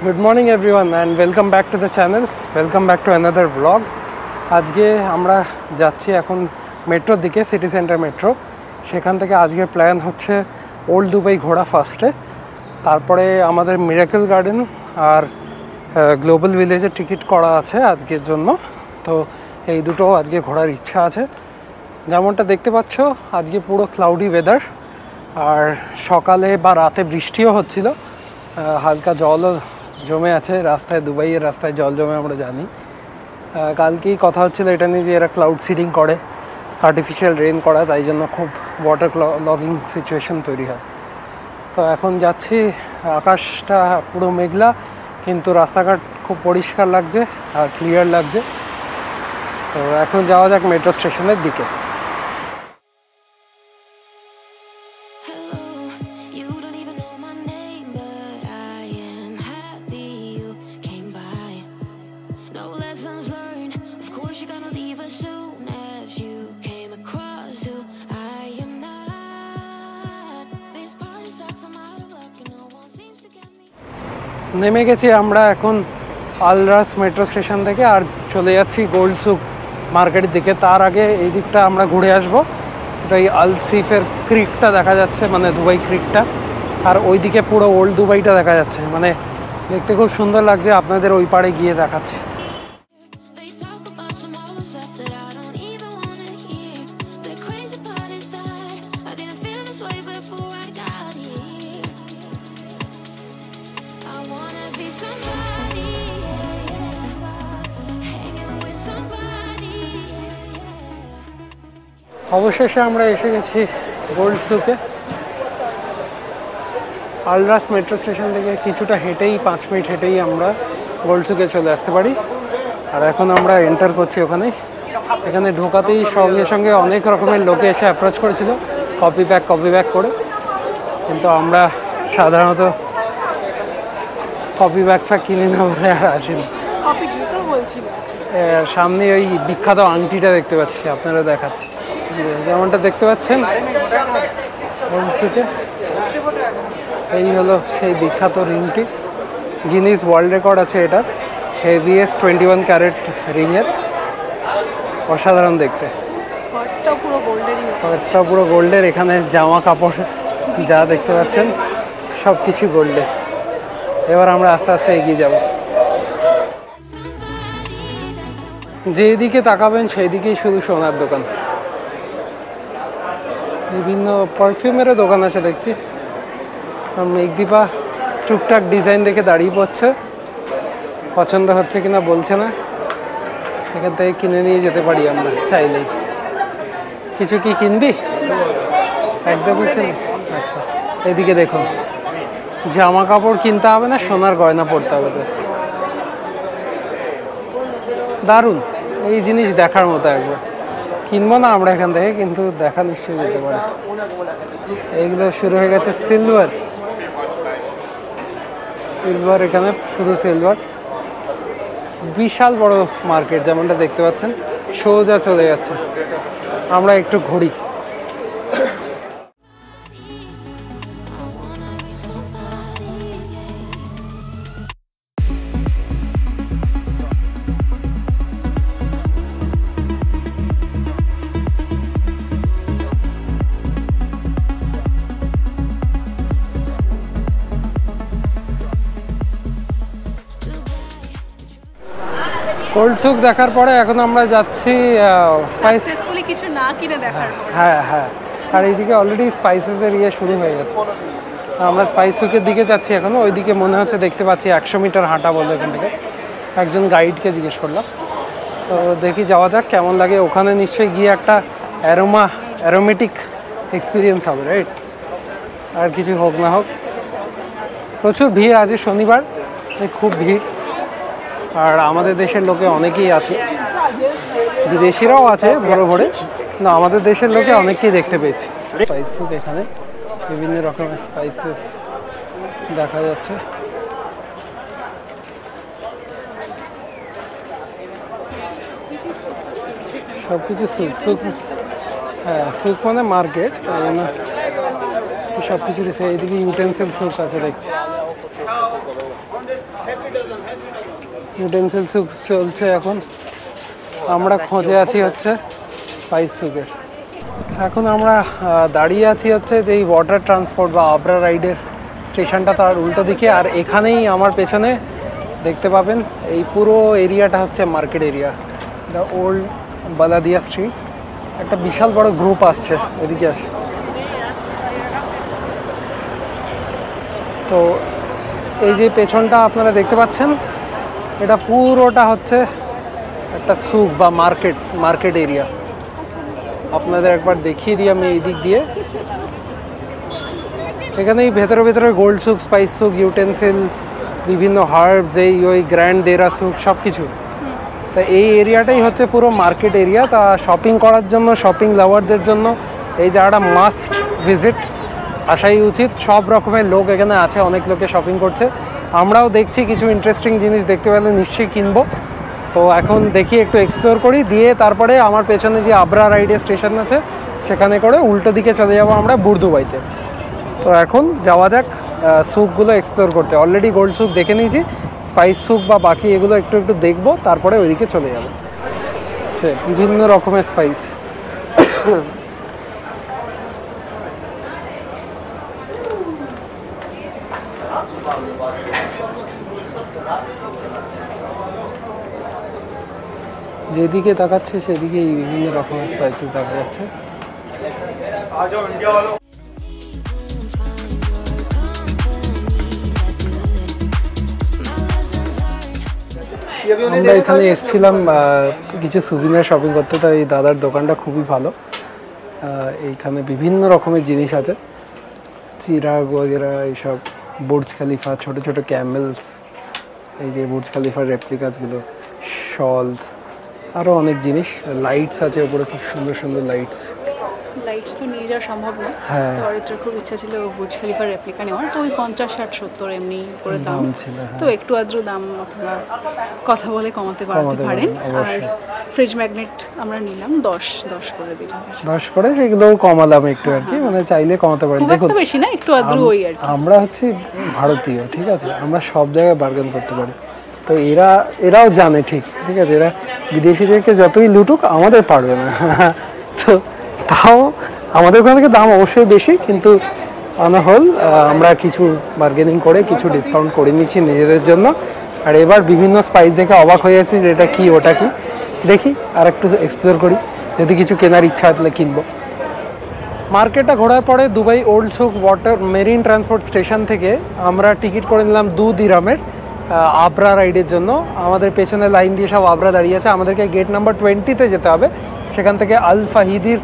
Good morning everyone and welcome back to the channel. Welcome back to another vlog. আজকে আমরা যাচ্ছি এখন মেট্রোর দিকে, সিটি সেন্টার মেট্রো। সেখান থেকে আজকের প্ল্যান হচ্ছে ওল্ড দুবাই ঘোরা ফার্স্টে, তারপরে আমাদের মিরাকেল গার্ডেন আর গ্লোবাল ভিলেজের টিকিট করা আছে আজকের জন্য। তো এই দুটো আজকে ঘোরার ইচ্ছা আছে। যেমনটা দেখতে পাচ্ছ আজকে পুরো ক্লাউডি ওয়েদার, আর সকালে বা রাতে বৃষ্টিও হচ্ছিল, হালকা জলও জমে আছে রাস্তায়। দুবাইয়ের রাস্তায় জল জমে আমরা জানি। কালকেই কথা হচ্ছিল এটা নিয়ে যে এরা ক্লাউড সিডিং করে, আর্টিফিশিয়াল রেন করা, তাই জন্য খুব ওয়াটার লগিং সিচুয়েশন তৈরি হয়। তো এখন যাচ্ছি, আকাশটা পুরো মেঘলা কিন্তু রাস্তাঘাট খুব পরিষ্কার লাগছে আর ক্লিয়ার লাগছে। তো এখন যাওয়া যাক মেট্রো স্টেশনের দিকে। নেমে গেছি আমরা এখন আলরাস মেট্রো স্টেশন থেকে, আর চলে যাচ্ছি গোল্ড সুক মার্কেটের দিকে। তার আগে এই দিকটা আমরা ঘুরে আসবো। এটা এই আলসিফের ক্রিকটা দেখা যাচ্ছে, মানে দুবাই ক্রিকটা, আর ওইদিকে পুরো ওল্ড দুবাইটা দেখা যাচ্ছে, মানে দেখতে খুব সুন্দর লাগছে। আপনাদের ওই পাড়ে গিয়ে দেখাচ্ছি। অবশেষে আমরা এসে গেছি গোল্ড সুকে। আলরাস মেট্রো স্টেশন থেকে কিছুটা হেঁটেই, 5 মিনিট হেঁটেই আমরা গোল্ড সুকে চলে আসতে পারি। আর এখন আমরা এন্টার করছি ওখানে। এখানে ঢোকাতেই সঙ্গে সঙ্গে অনেক রকমের লোকে এসে অ্যাপ্রোচ করেছিল কপি ব্যাক করে, কিন্তু আমরা সাধারণত কপি ব্যাগ কিনে না বলে আর আসিনি। সামনে ওই বিখ্যাত আংটিটা দেখতে পাচ্ছি, আপনারা দেখাচ্ছি। যেমনটা দেখতে পাচ্ছেন এই হলো সেই বিখ্যাত রিংটি। গিনিস ওয়ার্ল্ড রেকর্ড আছে এটা, হেভিয়েস্ট 21 ক্যারেট রিংয়ের। অসাধারণ দেখতে, ফার্স্টটাও পুরো গোল্ডের। এখানে জামা কাপড় যা দেখতে পাচ্ছেন সব কিছু গোল্ডের। এবার আমরা আস্তে আস্তে এগিয়ে যাব। যেদিকে তাকাবেন সেই দিকেই শুধু সোনার দোকান, বিভিন্ন পারফিউমেরও দোকান আছে দেখছি। মেঘদীপা টুকটাক ডিজাইন দেখে দাঁড়িয়ে পড়ছে, পছন্দ হচ্ছে কিনা বলছে না। এখান থেকে কিনে নিয়ে যেতে পারি আমরা চাইলেই। কিছু কি কিনবি? একদম বলছে না। আচ্ছা, এদিকে দেখুন, জামা কাপড় কিনতে হবে না, সোনার গয়না পড়তে হবে। দারুণ, এই জিনিস দেখার মতো। একবার কিনবো না আমরা এখান থেকে, কিন্তু দেখা নিশ্চয়ই যেতে পারে। এইগুলো শুরু হয়ে গেছে সিলভার, এখানে শুধু সিলভার। বিশাল বড় মার্কেট, যেমনটা দেখতে পাচ্ছেন সোজা চলে যাচ্ছে। আমরা একটু ঘুরি। গোল্ড সুক দেখার পরে এখন আমরা যাচ্ছি কিছু না কিনে দেখার পরে। হ্যাঁ, আর এইদিকে অলরেডি স্পাইসেসের শুরু হয়ে গেছে। আমরা স্পাইস সুকের দিকে যাচ্ছি এখনো। ওইদিকে মনে হচ্ছে দেখতে পাচ্ছি 100 মিটার হাঁটা বলে এখান থেকে। একজন গাইডকে জিজ্ঞেস করলাম। তো দেখি যাওয়া যাক কেমন লাগে। ওখানে নিশ্চয়ই গিয়ে একটা অ্যারোমেটিক এক্সপিরিয়েন্স হবে, রাইট? আর কিছু হোক না হোক, প্রচুর ভিড়। আজ শনিবার, খুব ভিড়। আর আমাদের দেশের লোকে অনেকেই আছে, বিদেশিরাও আছে ভরে। না, আমাদের দেশের লোকে অনেককেই দেখতে পেয়েছি। স্পাইস সুক, এখানে বিভিন্ন রকমের স্পাইসেস দেখা যাচ্ছে। সব কিছু সুক, হ্যাঁ, সুক মানে মার্কেট। সব কিছু এইদিকে ইউটেন্সিল সুক আছে দেখছি। ইউটেন্সিল সুক চলছে এখন। আমরা খোঁজে আছি হচ্ছে স্পাইস সুকের। এখন আমরা দাঁড়িয়ে আছি হচ্ছে যেই ওয়াটার ট্রান্সপোর্ট বা আবরা রাইডের স্টেশনটা তার উল্টো দিকে। আর এখানেই আমার পেছনে দেখতে পাবেন এই পুরো এরিয়াটা হচ্ছে market area, the old Baladiya street. একটা বিশাল বড় গ্রুপ আসছে এদিকে আসে। তো এই যে পেছনটা আপনারা দেখতে পাচ্ছেন, এটা পুরোটা হচ্ছে একটা সুক বা মার্কেট এরিয়া। আপনাদের একবার দেখিয়ে দিই আমি এই দিক দিয়ে। এখানেই ভেতরে ভেতরে গোল্ড সুক, স্পাইস সুক, ইউটেন্সিল, বিভিন্ন হার্বস, ওই গ্র্যান্ড দেরা সুক সব কিছু। তা এই এরিয়াটাই হচ্ছে পুরো মার্কেট এরিয়া। তা শপিং করার জন্য, শপিং লাভারদের জন্য এই জায়গাটা মাস্ট ভিজিট, আসাই উচিত। সব রকমের লোক এখানে আছে, অনেক লোকে শপিং করছে। আমরাও দেখছি কিছু ইন্টারেস্টিং জিনিস দেখতে পেলে নিশ্চয়ই কিনবো। তো এখন দেখি একটু এক্সপ্লোর করি, দিয়ে তারপরে আমার পেছনে যে আবরা রাইডের স্টেশন আছে সেখানে করে উল্টো দিকে চলে যাবো আমরা বুর্দুবাইতে। তো এখন যাওয়া যাক সুকগুলো এক্সপ্লোর করতে। অলরেডি গোল্ড সুক দেখে নিয়েছি, স্পাইস সুক বা বাকি এগুলো একটু একটু দেখবো, তারপরে ওইদিকে চলে যাবো। আচ্ছা, বিভিন্ন রকমের স্পাইস। যেদিকে তাকাচ্ছে সেদিকেই বিভিন্ন রকমের স্পাইসেস দেখা যাচ্ছে। আমরা এখানে এসেছিলাম কিছু সুভিনিয়ার শপিং করতে। তো এই দাদার দোকানটা খুবই ভালো। এইখানে বিভিন্ন রকমের জিনিস আছে, চিরাগ वगैरह এইসব, বুর্জ খালিফা, ছোট ছোট ক্যামেলস, এই যে বুর্জ খালিফার রেপ্লিকাসগুলো, শলস, আরও অনেক জিনিস। লাইটস আছে ওপরে, খুব সুন্দর সুন্দর লাইটস। লাইটস তো নিয়ে যাওয়া সম্ভব না। হ্যাঁ, অরিত্রের খুব ইচ্ছা ছিল বুর্জ খলিফার রেপ্লিকা নেওয়ার। তো ওই 50, 60, 70 এমনি করে দাম ছিল। তো একটু আদ্র দাম আপনারা কথা বলে কমাতে পারেন। আর ফ্রিজ ম্যাগনেট আমরা নিলাম 10 করে দিলাম। 10 করে, সেগুলো কমালাম একটু আর কি, মানে চাইলে কমাতে পারেন। দেখুন বেশি না, একটু আদ্র ওই আর কি। আমরা হচ্ছে ভারতীয়, ঠিক আছে, আমরা সব জায়গায় বার্গেন করতে পারি। তো এরাও জানে, ঠিক আছে, এরা বিদেশিদেরকে যতই লুটুক আমাদের পারবে না। তো তাও আমাদের ওখান থেকে দাম অবশ্যই বেশি, কিন্তু অনহল আমরা কিছু বার্গেনিং করে কিছু ডিসকাউন্ট করে নিচ্ছি নিজেদের জন্য। আর এবার বিভিন্ন স্পাইস দেখে অবাক হয়ে যাচ্ছি যে এটা কি ওটা কি। দেখি আর একটু এক্সপ্লোর করি, যদি কিছু কেনার ইচ্ছা আসলে কিনবো। মার্কেটটা ঘোরার পরে Dubai old souk water marine transport station থেকে আমরা টিকিট করে নিলাম 2 দিরহামের আবরা রাইডের জন্য। আমাদের পেছনে লাইন দিয়ে সব আবরা দাঁড়িয়ে আছে। আমাদেরকে গেট নাম্বার 20-তে যেতে হবে। সেখান থেকে আল ফাহিদির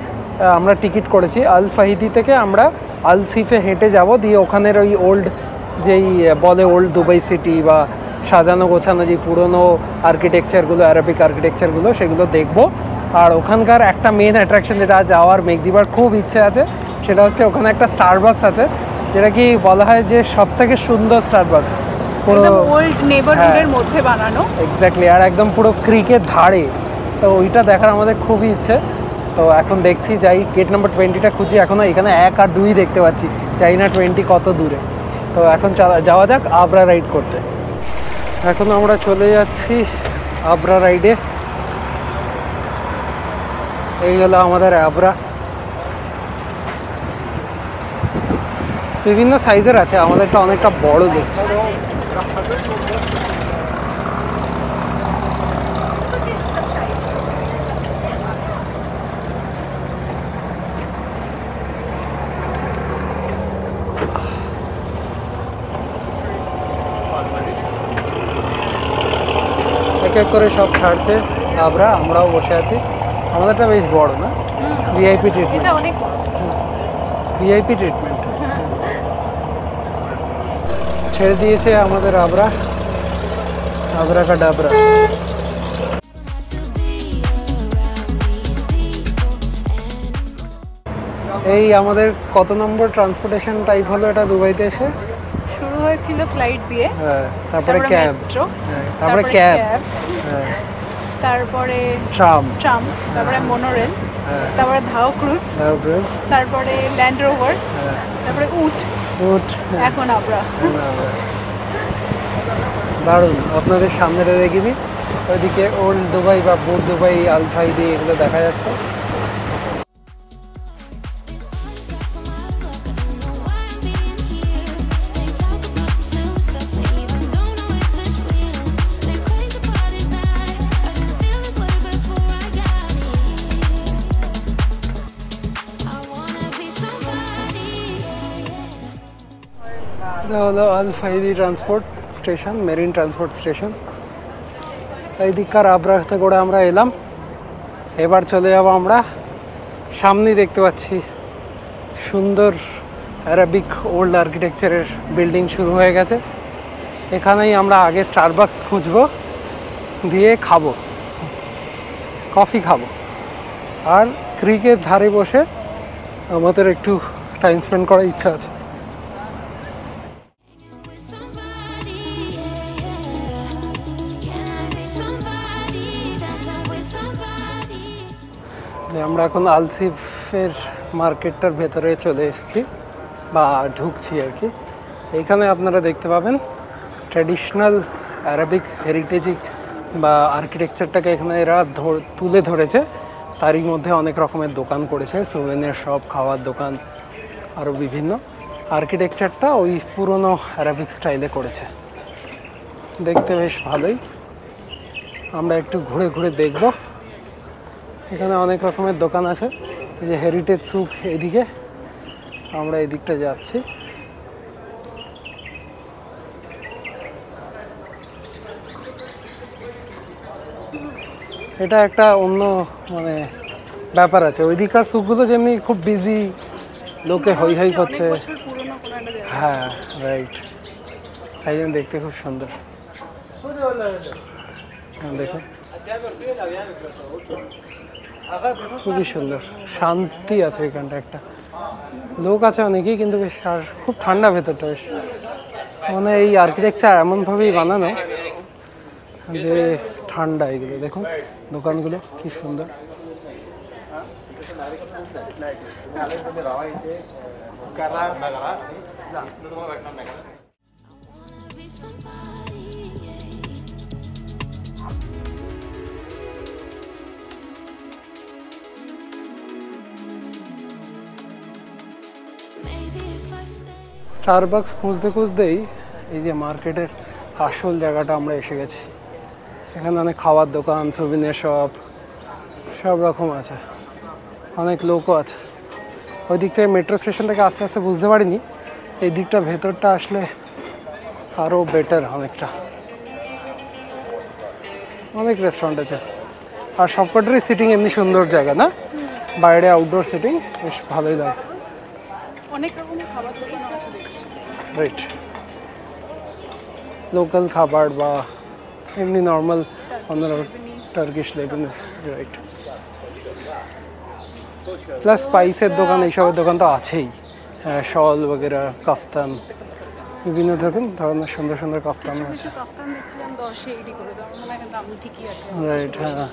আমরা টিকিট করেছি। আল ফাহিদি থেকে আমরা আল সিফে হেঁটে যাব, দিয়ে ওখানের ওই ওল্ড যেই বলে ওল্ড দুবাই সিটি বা সাজানো গোছানো যে পুরনো আর্কিটেকচারগুলো, অ্যারাবিক আর্কিটেকচারগুলো, সেগুলো দেখব। আর ওখানকার একটা মেন অ্যাট্রাকশন যেটা যাওয়ার মেঘদিবার খুব ইচ্ছে আছে, সেটা হচ্ছে ওখানে একটা স্টারবাকস আছে, যেটা কি বলা হয় যে সবথেকে সুন্দর স্টারবাকস, পুরো ওল্ড নেবারহুডের মধ্যে বানানো। এক্স্যাক্টলি, আর একদম পুরো ক্রিকের ধারে। তো ওইটা দেখার আমাদের খুবই ইচ্ছে। তো এখন দেখছি, যাই গেট নাম্বার 20টা খুঁজি। এখনও এখানে 1 আর 2 দেখতে পাচ্ছি, জানি না 20 কত দূরে। তো এখন যাওয়া যাক আবরা রাইড করতে। এখন আমরা চলে যাচ্ছি আবরা রাইডে। এই হলো আমাদের আবরা। বিভিন্ন সাইজের আছে, আমাদেরটা অনেকটা বড় দেখছি। এক এক করে সব ছাড়ছে আমরাও বসে আছি। আমাদেরটা বেশ বড় না, ভিআইপি ট্রিটমেন্ট। এটা অনেক বড় ভিআইপি ট্রিটমেন্ট। ছেড়ে দিয়েছে আমাদের আবরা কা ডাবরা। এই আমাদের কত নম্বর ট্রান্সপোর্টেশন টাইপ হলো এটা দুবাইতে এসে? শুরু হয়েছিল ফ্লাইট দিয়ে, হ্যাঁ, তারপরে ক্যাব, তারপরে ক্যাব, তারপরে ট্রাম, তারপরে মোনোরেল, তারপরে ধাও ক্রুজ, তারপরে ল্যান্ড রোভার, তারপরে উট, এখন আবরা। দারুণ, আপনাদের সামনে দেখিনি। ওইদিকে ওল্ড দুবাই বা বুট দুবাই, আল ফাইদি এগুলো দেখা যাচ্ছে। এটা হলো Al Fahidi transport station, marine transport station. এই দিককার আবরাতে করে আমরা এলাম। এবার চলে যাব আমরা সামনেই দেখতে পাচ্ছি সুন্দর অ্যারাবিক ওল্ড আর্কিটেকচারের বিল্ডিং শুরু হয়ে গেছে। এখানেই আমরা আগে স্টারবাকস খুঁজবো, দিয়ে খাবো, কফি খাবো, আর ক্রিকের ধারে বসে আমাদের একটু টাইম স্পেন্ড করার ইচ্ছা আছে। আমরা এখন আলসিফের মার্কেটটার ভেতরে চলে এসেছি বা ঢুকছি আর কি। এইখানে আপনারা দেখতে পাবেন ট্র্যাডিশনাল অ্যারাবিক হেরিটেজিক বা আর্কিটেকচারটাকে এখানে এরা তুলে ধরেছে। তারই মধ্যে অনেক রকমের দোকান করেছে, সুভেনিয়ার শপ, খাওয়ার দোকান, আরও বিভিন্ন। আর্কিটেকচারটা ওই পুরনো অ্যারাবিক স্টাইলে করেছে, দেখতে বেশ ভালোই। আমরা একটু ঘুরে ঘুরে দেখব। এখানে অনেক রকমের দোকান আছে। এই যে হেরিটেজ সুক, এদিকে আমরা এদিকটা যাচ্ছি। এটা একটা অন্য মানে ব্যাপার আছে। ওই দিককার সুকগুলো যেমনি খুব বিজি, লোকে হই হই করছে। হ্যাঁ রাইট, তাই জন্য দেখতে খুব সুন্দর। দেখুন খুবই সুন্দর, শান্তি আছে এখানটা। একটা লোক আছে অনেকেই, কিন্তু বেশ আর খুব ঠান্ডা ভেতরটা। বেশ মানে এই আর্কিটেকচার এমনভাবেই বানানো যে ঠান্ডা। এগুলো দেখুন দোকানগুলো কি সুন্দর। স্টারবাকস খুঁজতে খুঁজতেই এই যে মার্কেটের আসল জায়গাটা আমরা এসে গেছি। এখানে অনেক খাওয়ার দোকান, সুভিনিয়ার শপ, সব রকম আছে, অনেক লোকও আছে। ওই দিক থেকে মেট্রো স্টেশন থেকে আস্তে আস্তে বুঝতে পারিনি, এই দিকটা ভেতরটা আসলে আরও বেটার অনেকটা। অনেক রেস্টুরেন্ট আছে, আর সবকটারই সিটিং এমনি সুন্দর জায়গা না, বাইরে আউটডোর সিটিং বেশ ভালোই লাগছে। অনেক রকমের খাবার দোকান আছে দেখছি। রাইট, লোকাল খাবার বা এমনি নর্মাল অন্য টার্কিশ লেবানিজ, রাইট। প্লাস স্পাইসের দোকান, এইসবের দোকান তো আছেই। শল বগেরা, কাফতান, বিভিন্ন ধরনের সুন্দর সুন্দর কাফতান আছে। রাইট, হ্যাঁ।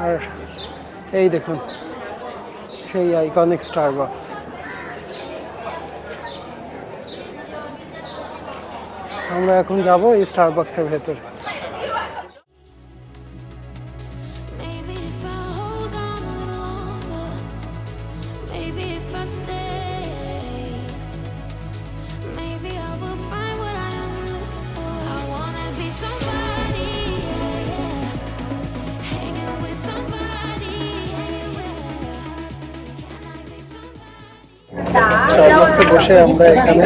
আর এই দেখুন সেই আইকনিক স্টারবাকস। আমরা এখন যাব এই স্টারবাকসের ভেতরে। স্টারবাকসে বসে আমরা এখানে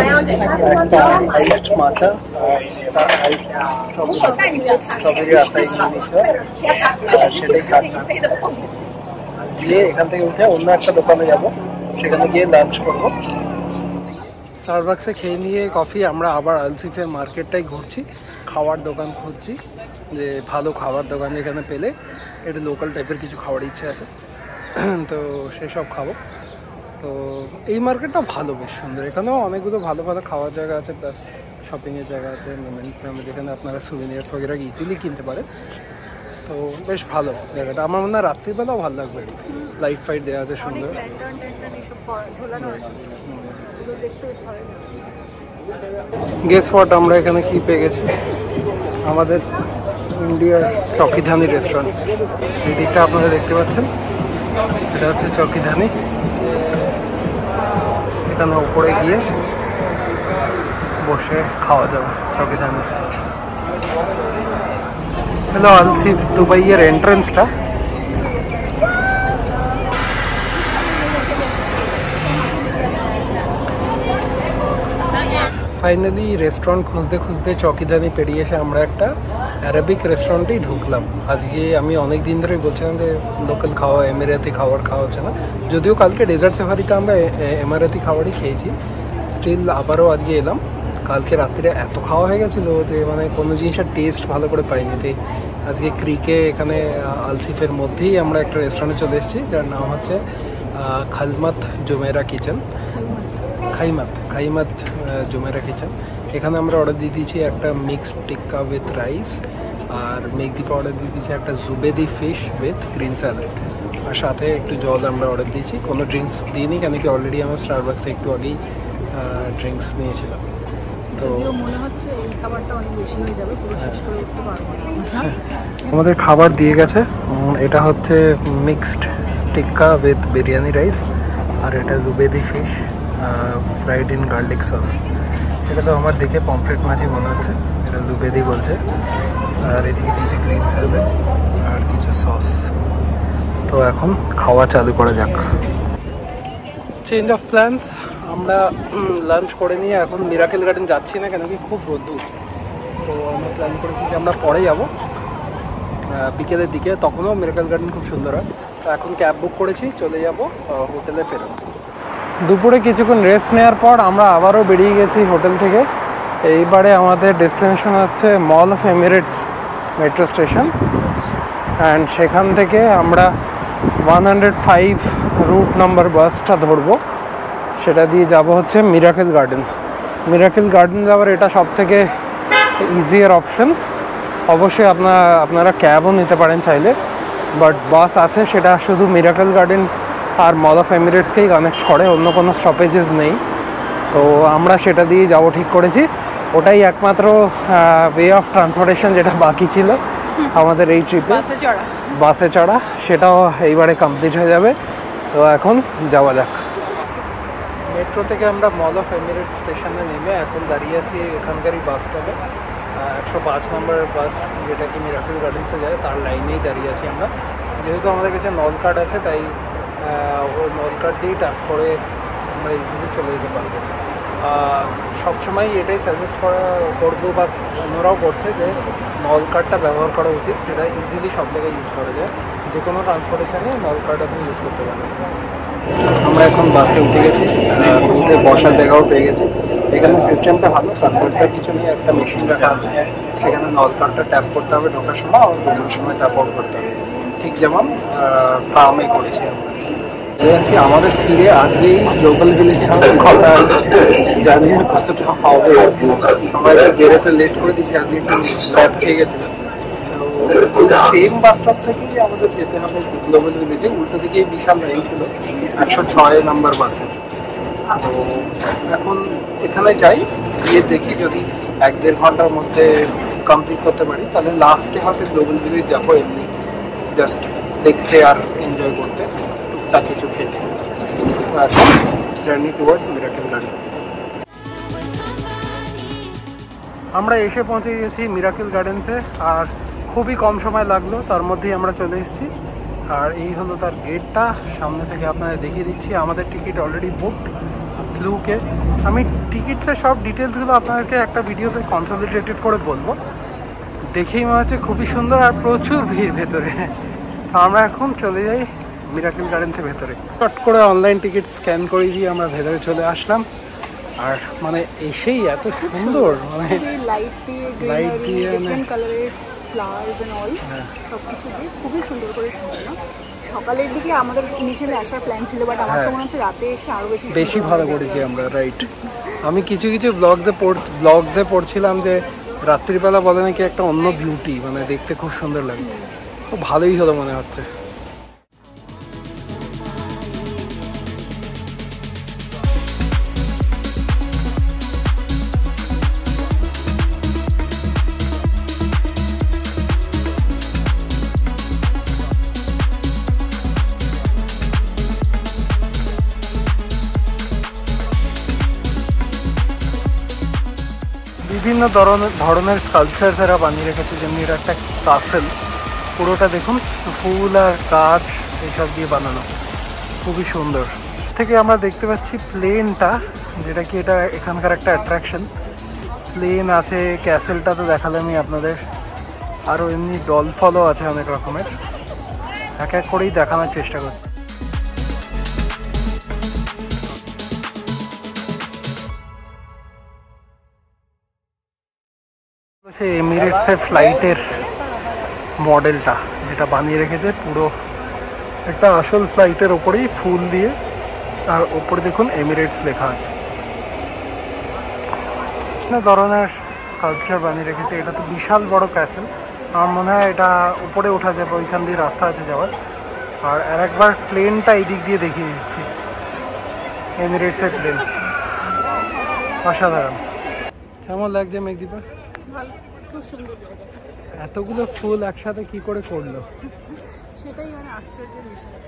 একটা আইসড মাচা, স্ট্রবেরি আচাই সেটাই খাচ্ছি। দিয়ে এখান থেকে উঠে অন্য একটা দোকানে যাব, সেখানে গিয়ে লাঞ্চ করবো। স্টারবাকসে খেয়ে নিয়ে কফি আমরা আবার আলসিফের মার্কেটটাই ঘুরছি, খাওয়ার দোকান খুঁজছি, যে ভালো খাবার দোকান যেখানে পেলে এটা লোকাল টাইপের কিছু খাওয়ার ইচ্ছে আছে, তো সেসব খাবো। তো এই মার্কেটটা ভালো, বেশ সুন্দর। এখানেও অনেকগুলো ভালো ভালো খাওয়ার জায়গা আছে, প্লাস শপিংয়ের জায়গা আছে, মোমেন্ট নামে, যেখানে আপনারা সুভিনিয়ার্স বগেরা ইজিলি কিনতে পারে। তো বেশ ভালো জায়গাটা। আমার মনে হয় রাত্রিবেলাও ভালো লাগবে, লাইট ফাইট দেওয়া আছে সুন্দর। গেস হোয়াট, আমরা এখানে কি পেয়ে গেছি? আমাদের ইন্ডিয়ার চকিধানি রেস্টুরেন্ট। এই দিকটা আপনারা দেখতে পাচ্ছেন, এটা হচ্ছে চকিধানি। এখানে উপরে গিয়ে বসে খাওয়া যাবে চকিধানি। হ্যালো আলসিফ দুবাইয়ের এন্ট্রেন্সটা। ফাইনালি রেস্টুরেন্ট খুঁজতে খুঁজতে চকিধানি পেরিয়ে এসে আমরা একটা অ্যারাবিক রেস্টুরেন্টেই ঢুকলাম। আজকে আমি অনেক দিন ধরেই বলছিলাম যে লোকাল খাওয়া, এমিরাতি খাবার খাওয়া হচ্ছে না। যদিও কালকে ডেজার্ট সাফারিতে আমরা এমিরাতি খাবারই খেয়েছি, স্টিল আবারও আজকে এলাম। কালকে রাত্রিরে এত খাওয়া হয়ে গেছিলো যে মানে কোনো জিনিসের টেস্ট ভালো করে পাইনি। তাই আজকে ক্রিকে এখানে আলসিফের মধ্যেই আমরা একটা রেস্টুরেন্টে চলে এসেছি, যার নাম হচ্ছে Khaimat Jumeirah kitchen. Khaimat Jumeirah kitchen. এখানে আমরা অর্ডার দিয়ে দিয়েছি একটা মিক্সড টিক্কা উইথ রাইস, আর মেঘদীপা অর্ডার দিয়ে দিয়েছি একটা Zubaidi fish with green salad, আর সাথে একটু জল আমরা অর্ডার দিয়েছি। কোনো ড্রিঙ্কস দিইনি, কেন কি অলরেডি আমরা স্টারবাক্সে একটু আগেই ড্রিঙ্কস নিয়েছিলাম। তো মনে হচ্ছে এই খাবারটা অনেক বেশি হয়ে যাবে, পুরো শেষ করে উঠতে পারবো না। আমাদের খাবার দিয়ে গেছে। এটা হচ্ছে mixed tikka with biryani rice, আর এটা Zubaidi fish fried in garlic sauce. এটা তো আমার দেখে পমফ্রেট মাছই মনে হচ্ছে, এটা জুবেদি বলছে। আর এদিকে দিয়েছে গ্রিন স্যালাড আর কিছু সস। তো এখন খাওয়া চালু করা যাক। চেঞ্জ অফ প্ল্যানস, আমরা লাঞ্চ করে নিয়ে এখন মিরাকেল গার্ডেন যাচ্ছি না, কেন কি খুব রোদ্দুর। তো আমরা প্ল্যান করেছি যে আমরা পরে যাব বিকেলের দিকে, তখনও মিরাকেল গার্ডেন খুব সুন্দর হয়। তো এখন ক্যাব বুক করেছি, চলে যাব হোটেলে ফেরত। দুপুরে কিছুক্ষণ রেস্ট নেওয়ার পর আমরা আবারও বেরিয়ে গেছি হোটেল থেকে। এইবারে আমাদের ডেস্টিনেশন হচ্ছে mall of Emirates metro station, and সেখান থেকে আমরা 105 রুট নাম্বার বাসটা ধরবো। সেটা দিয়ে যাব হচ্ছে মিরাকেল গার্ডেন। মিরাকেল গার্ডেন যাওয়ার এটা সবথেকে ইজিয়ার অপশন। অবশ্যই আপনারা ক্যাবও নিতে পারেন চাইলে, বাট বাস আছে, সেটা শুধু মিরাকেল গার্ডেন আর মল অফ এমিরেটসকেই কানেক্ট করে, অন্য কোনো স্টপেজেস নেই। তো আমরা সেটা দিয়ে যাব ঠিক করেছি। ওটাই একমাত্র ওয়ে অফ ট্রান্সপোর্টেশন যেটা বাকি ছিল আমাদের এই ট্রিপে, বাসে চড়া। সেটাও এইবারে কমপ্লিট হয়ে যাবে। তো এখন যাওয়া যাক। মেট্রো থেকে আমরা মল অফ এমিরেটস স্টেশনে নেমে এখন দাঁড়িয়ে আছি এখানকারই বাস স্টপে। 105 নম্বর বাস যেটা কি মিরাকেল গার্ডেন্সে যায়, তার লাইনেই দাঁড়িয়ে আছি আমরা। যেহেতু আমাদের কাছে নল কার্ড আছে, তাই ওই নল কার্ড দিয়েই ট্যাপ করে আমরা ইজিলি চলে যেতে পারবো। সবসময় এটাই সাজেস্ট করবো, বা অন্যরাও করছে, যে নল কার্ডটা ব্যবহার করা উচিত, যেটা ইজিলি সব জায়গায় ইউজ করা যায়। যে কোনো ট্রান্সপোর্টেশনে নল কার্ড আপনি ইউজ করতে পারেন। আমরা এখন বাসে উঠে গেছি, উঠে বসার জায়গাও পেয়ে গেছি। এখানে সিস্টেমটা ভালো, তারপরটা কিছু নিয়ে একটা মেশিন রাখা আছে, সেখানে নল কার্ডটা ট্যাপ করতে হবে ঢোকার সময়, আর বেরোনোর সময় ট্যাপ আউট করতে হবে, ঠিক যেমন ট্রামে করেছি আমরা। যাচ্ছি আমাদের ফিরে আজকেই লোকাল ভিলেজ ছাড়ার কথা আছে, জানি না কতটা হবে। আমরা বেরোতে লেট করে দিয়েছি, আজকে একটু ল্যাব খেয়ে গেছিলাম। তো সেম বাস স্টপ থেকেই আমাদের যেতে হবে গ্লোবাল ভিলেজে। উল্টো দিকে বিশাল লাইন ছিল 106 নম্বর বাসে। তো এখন এখানে যাই, গিয়ে দেখি যদি 1-1.5 ঘন্টার মধ্যে কমপ্লিট করতে পারি, তাহলে লাস্টে হয়তো গ্লোবাল ভিলেজ যাবো, এমনি জাস্ট দেখতে আর এনজয় করতে, টুকটাক কিছু খেতে। তো এখন জার্নি টুয়ার্ডস মিরাকেল গার্ডেন। আমরা এসে পৌঁছে গেছি মিরাকেল গার্ডেন্সে, আর খুবই কম সময় লাগলো, তার মধ্যেই আমরা চলে এসেছি। আর এই হলো তার গেটটা, সামনে থেকে আপনাদের দেখিয়ে দিচ্ছি। আমাদের টিকিট অলরেডি বুকড ব্লুকে। আমি টিকিটসের সব ডিটেলসগুলো আপনাদেরকে একটা ভিডিওতে কনসলিডেটেড করে বলবো। দেখেই মনে হচ্ছে খুবই সুন্দর, আর প্রচুর ভিড় ভেতরে। তো আমরা এখন চলে যাই মিরাকেল গার্ডেন্সের ভেতরে। চট করে অনলাইন টিকিট স্ক্যান করে দিয়ে আমরা ভেতরে চলে আসলাম। আর মানে এসেই এত সুন্দর, মানে লাইট দিয়ে ডিফারেন্ট কালারের ফ্লাওয়ার্স এন্ড অল সবকিছু দিয়ে খুবই সুন্দর করে সাজানো। সকালের দিকে আমাদের ইনিশিয়ালি আসার প্ল্যান ছিল, বাট আমার তো মনে হচ্ছে রাতে এসে আরো বেশি ভালো করেছি আমরা। রাইট, আমি কিছু ব্লগসে পড়ছিলাম যে রাত্রিবেলা বলে নাকি একটা অন্য বিউটি, মানে দেখতে খুব সুন্দর লাগে। খুব ভালোই হলো মনে হচ্ছে। বিভিন্ন ধরনের স্কাল্পচার তারা বানিয়ে রেখেছে, যেমনি এটা একটা কাসেল, পুরোটা দেখুন ফুল আর কাঁচ এইসব দিয়ে বানানো, খুবই সুন্দর। থেকে আমরা দেখতে পাচ্ছি প্লেনটা, যেটা কি এটা এখানকার একটা অ্যাট্রাকশন। প্লেন আছে, ক্যাসেলটা তো দেখালামই আপনাদের, আরও এমনি ডল ফলও আছে অনেক রকমের, এক এক করেই দেখানোর চেষ্টা করছি। সে এমিরেটসের ফ্লাইটের মডেলটা যেটা বানিয়ে রেখেছে, পুরো একটা আসল ফ্লাইটের ওপরেই ফুল দিয়ে, আর ওপরে দেখুন এমিরেটস লেখা আছে। বিভিন্ন ধরনের স্কাল্পচার বানিয়ে রেখেছে। এটা তো বিশাল বড় ক্যাসেল, আমার মনে হয় এটা উপরে ওঠা যাবে, ওইখান দিয়ে রাস্তা আছে যাওয়ার। আর একবার প্লেনটা এই দিক দিয়ে দেখিয়ে দিচ্ছি, এমিরেটসের প্লেন, অসাধারণ। কেমন লাগছে মেঘদীপা? খুব সুন্দর জায়গা। এতগুলো ফুল একসাথে কি করে করলো, সেটাই মানে আশ্চর্যের বিষয়।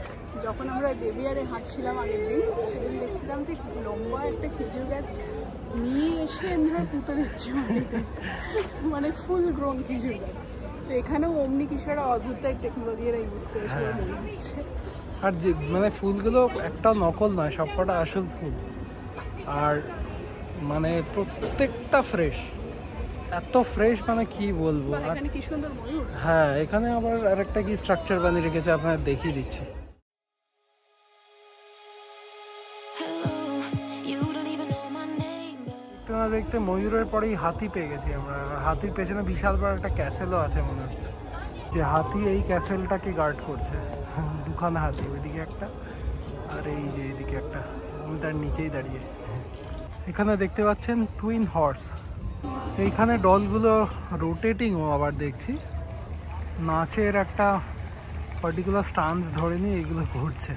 যখন আমরা জেভিয়ারে হাঁটছিলাম আগের দিন, সেদিন দেখছিলাম যে লম্বা একটা খেজুর গাছ নিয়ে এসে এমনিভাবে পুঁতে দিচ্ছে মাটিতে, মানে ফুল গ্রোন খেজুর গাছ। তো এখানেও অমনি কিছু একটা অদ্ভুত টাইপ টেকনোলজি এরা ইউজ করেছে মনে হচ্ছে। আর যে মানে ফুলগুলো একটা নকল নয়, সবকটা আসল ফুল, আর মানে প্রত্যেকটা ফ্রেশ, এত ফ্রেশ মানে কি বলবো। আর কি সুন্দর ময়ূর। হ্যাঁ, এখানে আবার আরেকটা কি স্ট্রাকচার বানিয়ে রেখেছে, আপনার দেখিয়ে দিচ্ছি। দেখতে ময়ূরের পরেই হাতি পেয়ে গেছি আমরা। হাতির পেছনে বিশাল বড় একটা ক্যাসেলও আছে, মনে হচ্ছে যে হাতি এই ক্যাসেলটাকে গার্ড করছে। দুখানা হাতি, ওইদিকে একটা আর এই যে এইদিকে একটা, আমি তার নিচেই দাঁড়িয়ে। এখানে দেখতে পাচ্ছেন টুইন হর্স, এইখানে ডলগুলো রোটেটিংও আবার দেখছি, নাচের একটা পার্টিকুলার স্টান্স ধরে নিয়ে এগুলো ঘুরছে।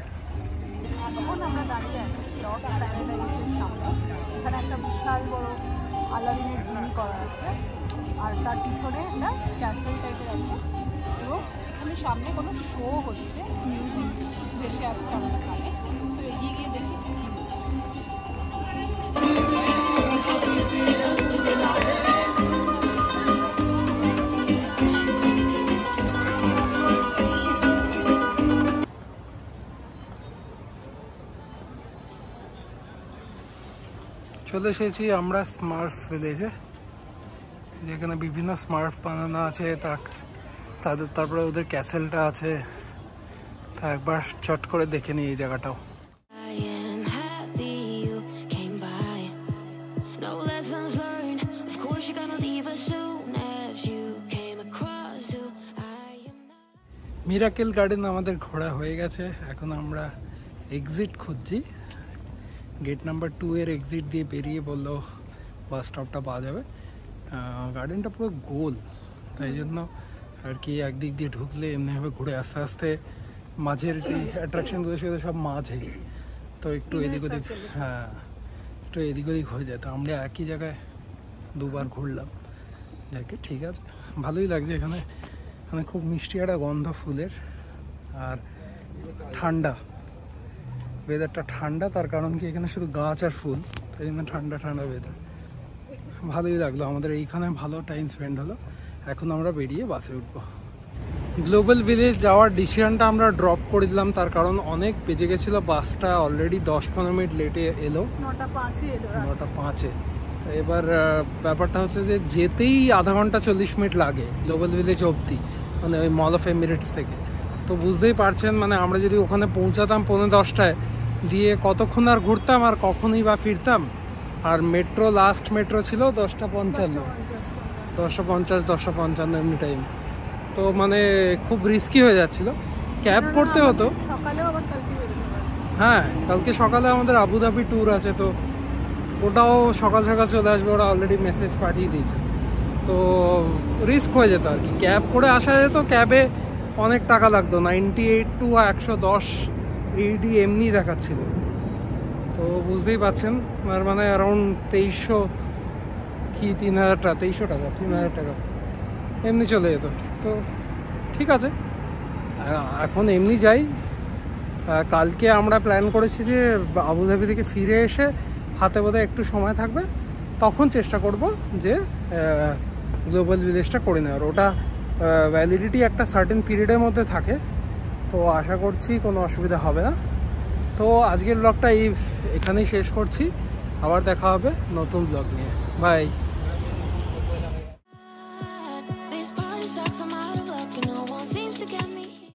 আমরা দাঁড়িয়ে আছি লস্ট প্যারাডাইসের সামনে। এখানে একটা বিশাল বড় আলাদিনের জিম করা আছে, আর তার পিছনে একটা ক্যাসেল টাইপের আছে, এবং এখানে সামনে কোনো শো হচ্ছে, মিউজিক ভেসে আসছে আমাদের কানে। তো এগিয়ে গিয়ে দেখি কী চলে এসেছি আমরা স্মার্ট ভিলেজে, যেখানে বিভিন্ন স্মার্ট বানানো আছে, তারপরে ওদের ক্যাসেলটা আছে। তা একবার চট করে দেখে নিই এই জায়গাটাও। মিরাকেল গার্ডেন আমাদের ঘোরা হয়ে গেছে, এখন আমরা এক্সিট খুঁজছি। গেট নাম্বার 2 এর এক্সিট দিয়ে বেরিয়ে বললো বাস স্টপটা পাওয়া যাবে। গার্ডেনটা পুরো গোল, তাই জন্য আর কি একদিক দিয়ে ঢুকলে এমনিভাবে ঘুরে আস্তে আস্তে মাঝের যে অ্যাট্রাকশনগুলো সেগুলো সব মাঝে, তো একটু এদিক ওদিক, হ্যাঁ একটু এদিক ওদিক হয়ে যায়। তো আমরা একই জায়গায় দুবার ঘুরলাম, যাকে ঠিক আছে, ভালোই লাগছে এখানে। মানে খুব মিষ্টি একটা গন্ধ ফুলের, আর ঠান্ডা, ওয়েদারটা ঠান্ডা, তার কারণ কি এখানে শুধু গাছ আর ফুল, তাই জন্য ঠান্ডা ঠান্ডা ওয়েদার, ভালোই লাগলো। আমাদের এইখানে ভালো টাইম স্পেন্ড হলো। এখন আমরা বেরিয়ে বাসে উঠবো। গ্লোবাল ভিলেজ যাওয়ার ডিসিশনটা আমরা ড্রপ করে দিলাম, তার কারণ অনেক বেজে গেছিলো, বাসটা অলরেডি 10-15 মিনিট লেটে এলো, 9:05-এ। এবার ব্যাপারটা হচ্ছে যে যেতেই আধা ঘন্টা 40 মিনিট লাগে গ্লোবাল ভিলেজ অবধি, মানে ওই মল অফ এমিরেটস থেকে। তো বুঝতেই পারছেন, মানে আমরা যদি ওখানে পৌঁছাতাম 9:45 দিয়ে কতক্ষণ আর ঘুরতাম, আর কখনই বা ফিরতাম। আর মেট্রো, লাস্ট মেট্রো ছিল 10:55, 10:50 এমনি টাইম। তো মানে খুব রিস্কি হয়ে যাচ্ছিল, ক্যাব করতে হতো। হ্যাঁ, কালকে সকালে আমাদের আবুধাবি ট্যুর আছে, তো ওটাও সকাল সকাল চলে আসবে, ওরা অলরেডি মেসেজ পাঠিয়ে দিয়েছে। তো রিস্ক হয়ে যেত আর কি, ক্যাব করে আসা যেত। ক্যাবে অনেক টাকা লাগতো, 98 to 110 AD এমনি দেখাচ্ছিল। তো বুঝতেই পারছেন, আর মানে অ্যারাউন্ড 2300 কি 3000 টাকা, 3000 টাকা এমনি চলে যেত। তো ঠিক আছে, এখন এমনি যাই। কালকে আমরা প্ল্যান করেছি যে আবুধাবি থেকে ফিরে এসে হাতে বোধহয় একটু সময় থাকবে, তখন চেষ্টা করব যে গ্লোবাল ভিলেজটা করে নেওয়ার। ওটা ভ্যালিডিটি একটা সার্টেন পিরিয়ডের মধ্যে থাকে, তো আশা করছি কোনো অসুবিধা হবে না। তো আজকের ব্লগটা এখানেই শেষ করছি, আবার দেখা হবে নতুন ব্লগ নিয়ে। বাই।